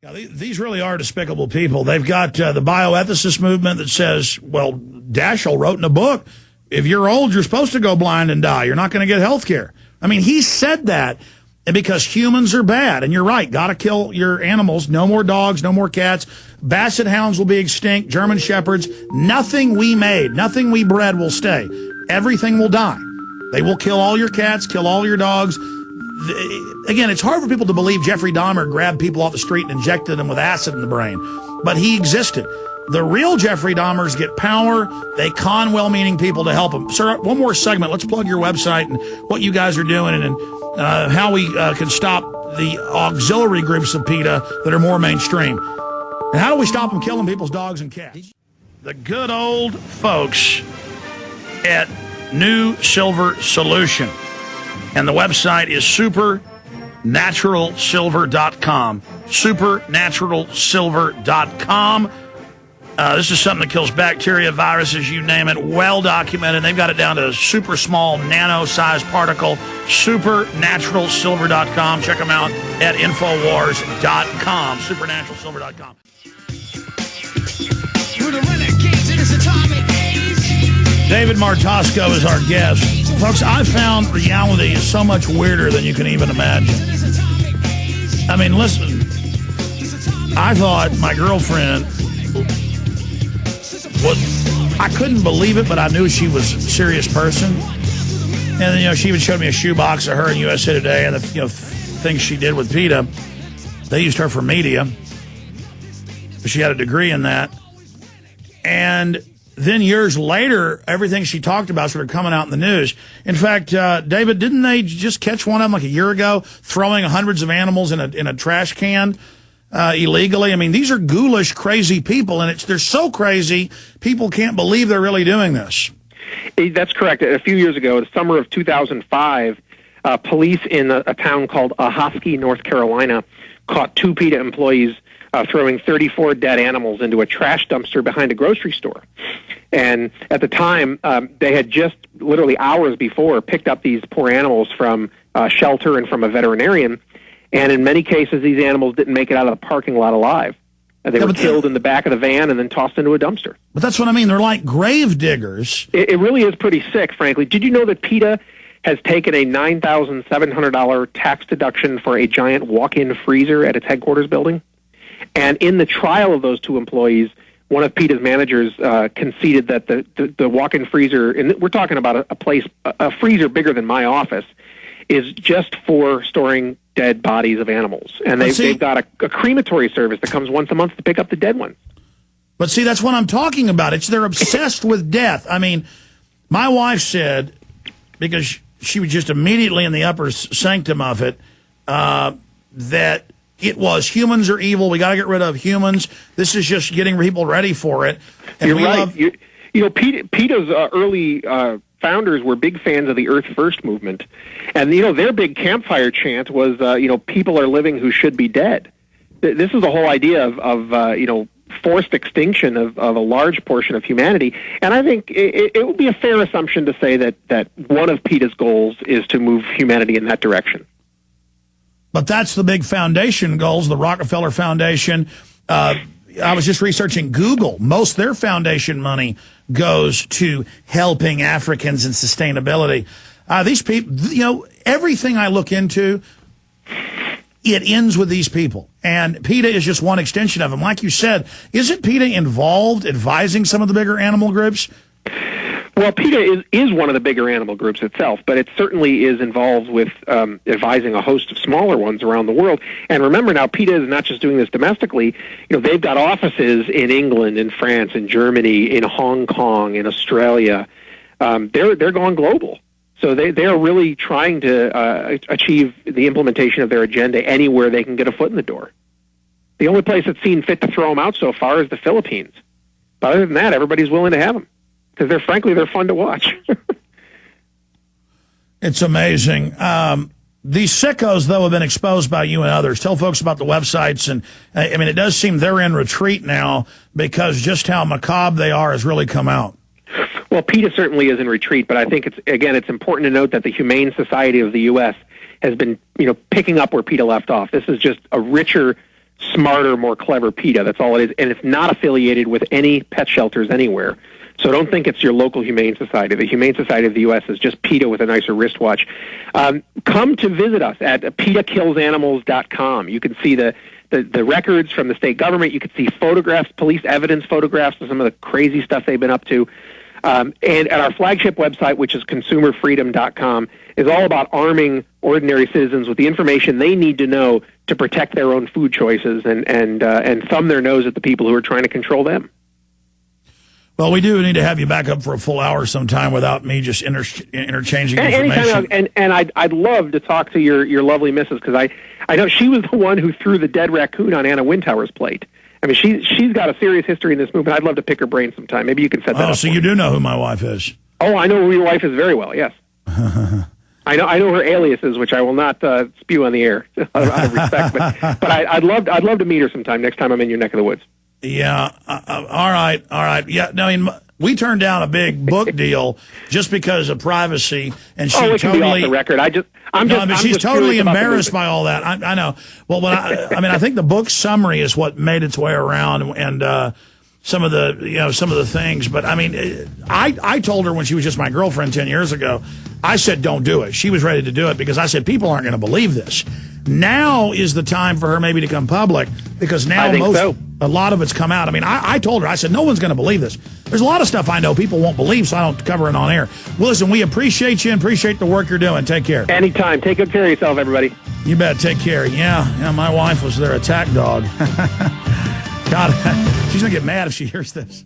Yeah, these really are despicable people. They've got the bioethicist movement that says, well, Daschle wrote in a book, if you're old, you're supposed to go blind and die. You're not going to get health care. I mean, he said that because humans are bad. And you're right, got to kill your animals. No more dogs, no more cats. Basset hounds will be extinct, German shepherds. Nothing we made, nothing we bred will stay. Everything will die. They will kill all your cats, kill all your dogs. Again, it's hard for people to believe Jeffrey Dahmer grabbed people off the street and injected them with acid in the brain, but he existed. The real Jeffrey Dahmers get power. They con well-meaning people to help them. Sir, one more segment. Let's plug your website and what you guys are doing and how we can stop the auxiliary groups of PETA that are more mainstream. And how do we stop them killing people's dogs and cats? The good old folks at New Silver Solution. And the website is supernaturalsilver.com. Supernaturalsilver.com. This is something that kills bacteria, viruses, you name it, well documented. They've got it down to a super small nano-sized particle. Supernaturalsilver.com. Check them out at Infowars.com. Supernaturalsilver.com. We're the renegades in this atomic age. David Martosko is our guest. Folks, I found reality is so much weirder than you can even imagine. I mean, listen, I thought my girlfriend, I couldn't believe it, but I knew she was a serious person. And then, she even showed me a shoebox of her in USA Today and the things she did with PETA. They used her for media. She had a degree in that. And then years later, everything she talked about started coming out in the news. In fact, David, didn't they just catch one of them like a year ago, throwing hundreds of animals in a trash can illegally? I mean, these are ghoulish, crazy people, and they're so crazy, people can't believe they're really doing this. That's correct. A few years ago, the summer of 2005, police in a town called Ahoskie, North Carolina, caught 2 PETA employees throwing 34 dead animals into a trash dumpster behind a grocery store. And at the time, they had just literally hours before picked up these poor animals from a shelter and from a veterinarian. And in many cases, these animals didn't make it out of the parking lot alive. They were killed in the back of the van and then tossed into a dumpster. But that's what I mean. They're like grave diggers. It really is pretty sick, frankly. Did you know that PETA has taken a $9,700 tax deduction for a giant walk-in freezer at its headquarters building? And in the trial of those 2 employees, one of PETA's managers conceded that the walk-in freezer, and we're talking about a freezer bigger than my office, is just for storing dead bodies of animals. And they've got a crematory service that comes once a month to pick up the dead ones. But see, that's what I'm talking about. They're obsessed with death. I mean, my wife said, because she was just immediately in the upper sanctum of it, that it was humans are evil. We got to get rid of humans. This is just getting people ready for it. And You're right. PETA's early founders were big fans of the Earth First movement. And, their big campfire chant was, people are living who should be dead. This is the whole idea of forced extinction of a large portion of humanity. And I think it would be a fair assumption to say that one of PETA's goals is to move humanity in that direction. But that's the big foundation goals, the Rockefeller Foundation. I was just researching Google. Most of their foundation money goes to helping Africans in sustainability. These people, everything I look into, it ends with these people. And PETA is just one extension of them. Like you said, isn't PETA involved advising some of the bigger animal groups? Well, PETA is one of the bigger animal groups itself, but it certainly is involved with advising a host of smaller ones around the world. And remember now, PETA is not just doing this domestically. They've got offices in England, in France, in Germany, in Hong Kong, in Australia. They're going global. So they are really trying to achieve the implementation of their agenda anywhere they can get a foot in the door. The only place that's seen fit to throw them out so far is the Philippines. But other than that, everybody's willing to have them. Because they're fun to watch. It's amazing. These sickos, though, have been exposed by you and others. Tell folks about the websites. And I mean, it does seem they're in retreat now because just how macabre they are has really come out. Well, PETA certainly is in retreat, but I think it's important to note that the Humane Society of the U.S. has been, picking up where PETA left off. This is just a richer smarter, more clever PETA. That's all it is. And it's not affiliated with any pet shelters anywhere. So don't think it's your local Humane Society. The Humane Society of the U.S. is just PETA with a nicer wristwatch. Come to visit us at PETAKillsAnimals.com. You can see the records from the state government. You can see photographs, police evidence photographs of some of the crazy stuff they've been up to. And at our flagship website, which is consumerfreedom.com, is all about arming ordinary citizens with the information they need to know to protect their own food choices and thumb their nose at the people who are trying to control them. Well, we do need to have you back up for a full hour sometime without me just interchanging information. And I'd love to talk to your lovely missus, because I know she was the one who threw the dead raccoon on Anna Wintower's plate. I mean, she's got a serious history in this movement. I'd love to pick her brain sometime. Maybe you can set that up. Oh, so you do know who my wife is? Oh, I know who your wife is very well, yes. I know her aliases, which I will not spew on the air out of respect. But I'd love to meet her sometime next time I'm in your neck of the woods. Yeah. All right. Yeah. No, I mean, we turned down a big book deal just because of privacy, and she it can be off the record. She's totally embarrassed by all that. I know. Well, I think the book summary is what made its way around, and some of the things. But I mean, I told her when she was just my girlfriend 10 years ago, I said, don't do it. She was ready to do it because I said, people aren't going to believe this. Now is the time for her maybe to come public, because now a lot of it's come out. I mean, I told her, I said, no one's going to believe this. There's a lot of stuff I know people won't believe, so I don't cover it on air. Well, listen, we appreciate you and appreciate the work you're doing. Take care. Anytime. Take good care of yourself, everybody. You bet. Take care. Yeah, my wife was their attack dog. God, she's going to get mad if she hears this.